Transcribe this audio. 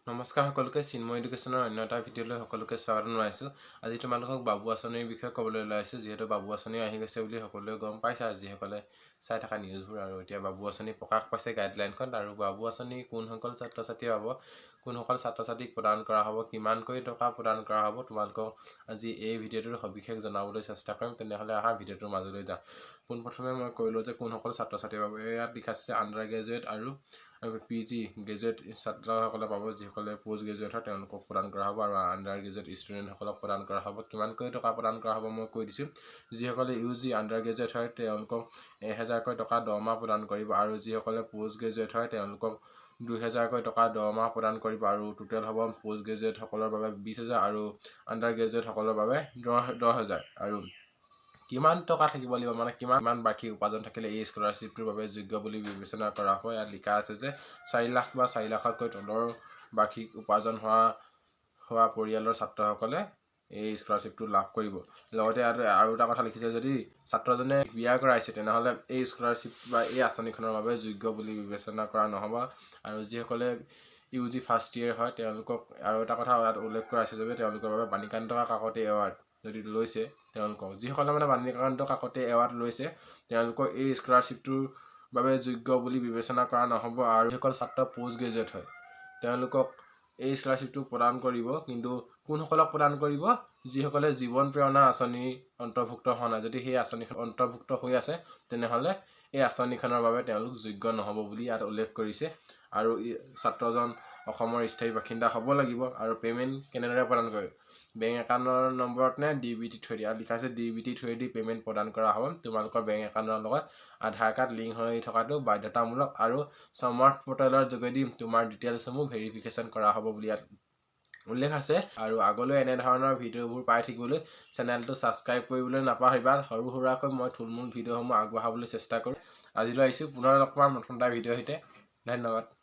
নমস্কাৰ সকলোকে চিন্ময় এডুকেশ্যনৰ অন্য এটা ভিডিঅ'লৈ সকলোকে স্বাগতম জনাইছোঁ। আজি তোমালোকক বাবু আঁচনিৰ বিষয়ে ক'বলৈ ওলাইছোঁ। যিহেতু বাবু আঁচনি আহি গৈছে বুলি সকলোৱে গম পাইছা, যিসকলে চাই থকা নিউজবোৰ। আৰু এতিয়া বাবু আঁচনি প্ৰকাশ পাইছে গাইডলাইনখন। আৰু বাবু আঁচনি কোনসকল ছাত্ৰ ছাত্ৰীয়ে পাব, কোনসকল ছাত্ৰ ছাত্ৰীক প্ৰদান কৰা হ'ব, কিমানকৈ টকা প্ৰদান কৰা হ'ব, তোমালোকক আজি এই ভিডিঅ'টোৰ সবিশেষ জনাবলৈ চেষ্টা কৰিম। তেনেহ'লে আহা ভিডিঅ'টোৰ মাজলৈ যাওঁ। পোনপ্ৰথমে মই কৈলোঁ যে কোনসকল ছাত্ৰ ছাত্ৰী পাব। ইয়াত লিখা আছে আণ্ডাৰ গ্ৰেজুৱেট আৰু PG গ্ৰেজুৱেট ছাত্ৰসকলে পাব। যিসকলে পোষ্ট গ্ৰেজুৱেট হয় তেওঁলোকক প্ৰদান কৰা হ'ব, আৰু আণ্ডাৰ গ্ৰেজুৱেট ষ্টুডেণ্টসকলক প্ৰদান কৰা হ'ব। কিমানকৈ টকা প্ৰদান কৰা হ'ব মই কৈ দিছোঁ। যিসকলে UG আণ্ডাৰ গ্ৰেজুৱেট হয় তেওঁলোকক 1000কৈ টকা দৰমহা প্ৰদান কৰিব, আৰু যিসকলে পোষ্ট গ্ৰেজুৱেট হয় তেওঁলোকক 2000কৈ টকা দৰমহা প্ৰদান কৰিব। আৰু টোটেল হ'ব পোষ্ট গ্ৰেজুৱেটসকলৰ বাবে 20000 আৰু আণ্ডাৰ গ্ৰেজুৱেটসকলৰ বাবে 10000। আৰু কিমান টকা থাকিব লাগিব, মানে কিমান বাৰ্ষিক উপাৰ্জন থাকিলে এই স্কলাৰশ্বিপটোৰ বাবে যোগ্য বুলি বিবেচনা কৰা হয়। ইয়াত লিখা আছে যে 4 লাখ বা 4 লাখতকৈ তলৰ বাৰ্ষিক উপাৰ্জন হোৱা পৰিয়ালৰ ছাত্ৰসকলে এই স্কলাৰশ্বিপটো লাভ কৰিব। লগতে আৰু এটা কথা লিখিছে, যদি ছাত্ৰজনে বিয়া কৰাইছে তেনেহ'লে এই স্কলাৰশ্বিপ বা এই আঁচনিখনৰ বাবে যোগ্য বুলি বিবেচনা কৰা নহ'ব। আৰু যিসকলে UG ফাৰ্ষ্ট ইয়েৰ হয় তেওঁলোকক আৰু এটা কথা ইয়াত উল্লেখ কৰা আছে যে তেওঁলোকৰ বাবে বাণীকান্ত কাকতি এৱাৰ্ড যদি লৈছে, তেওঁলোকক যিসকলে মানে বাণীকান্ত কাকতি এৱাৰ্ড লৈছে তেওঁলোকৰ এই স্কলাৰশ্বিপটোৰ বাবে যোগ্য বুলি বিবেচনা কৰা নহ'ব। আৰু যিসকল ছাত্ৰ পোষ্ট গ্ৰেজুৱেট হয় তেওঁলোকক এই স্কলাৰশ্বিপটো প্ৰদান কৰিব। কিন্তু কোনসকলক প্ৰদান কৰিব? যিসকলে জীৱন প্ৰেৰণা আঁচনিৰ অন্তৰ্ভুক্ত হোৱা নাই। যদি সেই আঁচনিখন অন্তৰ্ভুক্ত হৈ আছে তেনেহ'লে এই আঁচনিখনৰ বাবে তেওঁলোক যোগ্য নহ'ব বুলি ইয়াত উল্লেখ কৰিছে। আৰু ছাত্ৰজন অসমৰ স্থায়ী বাসিন্দা হ'ব লাগিব। আৰু পে'মেণ্ট কেনেদৰে প্ৰদান কৰে? বেংক একাউণ্টৰ নম্বৰত নে DBT থ্ৰুৱেদি? ইয়াত লিখা আছে DBT থ্ৰুৱেদি পে'মেণ্ট প্ৰদান কৰা হ'ব। তোমালোকৰ বেংক একাউণ্টৰ লগত আধাৰ কাৰ্ড লিংক হৈ থকাটো বাধ্যতামূলক, আৰু স্মাৰ্ট পৰ্টেলৰ যোগেদি তোমাৰ ডিটেইলছসমূহ ভেৰিফিকেশ্যন কৰা হ'ব বুলি ইয়াত উল্লেখ আছে। আৰু আগলৈ এনেধৰণৰ ভিডিঅ'বোৰ পাই থাকিবলৈ চেনেলটো ছাবস্ক্ৰাইব কৰিবলৈ নাপাহৰিবা। সৰু সুৰাকৈ মই থুলমূল ভিডিঅ'সমূহ আগবঢ়াবলৈ চেষ্টা কৰোঁ। আজিলৈ আহিছোঁ, পুনৰ লগ পাম নতুন এটা ভিডিঅ'ৰ সৈতে। ধন্যবাদ।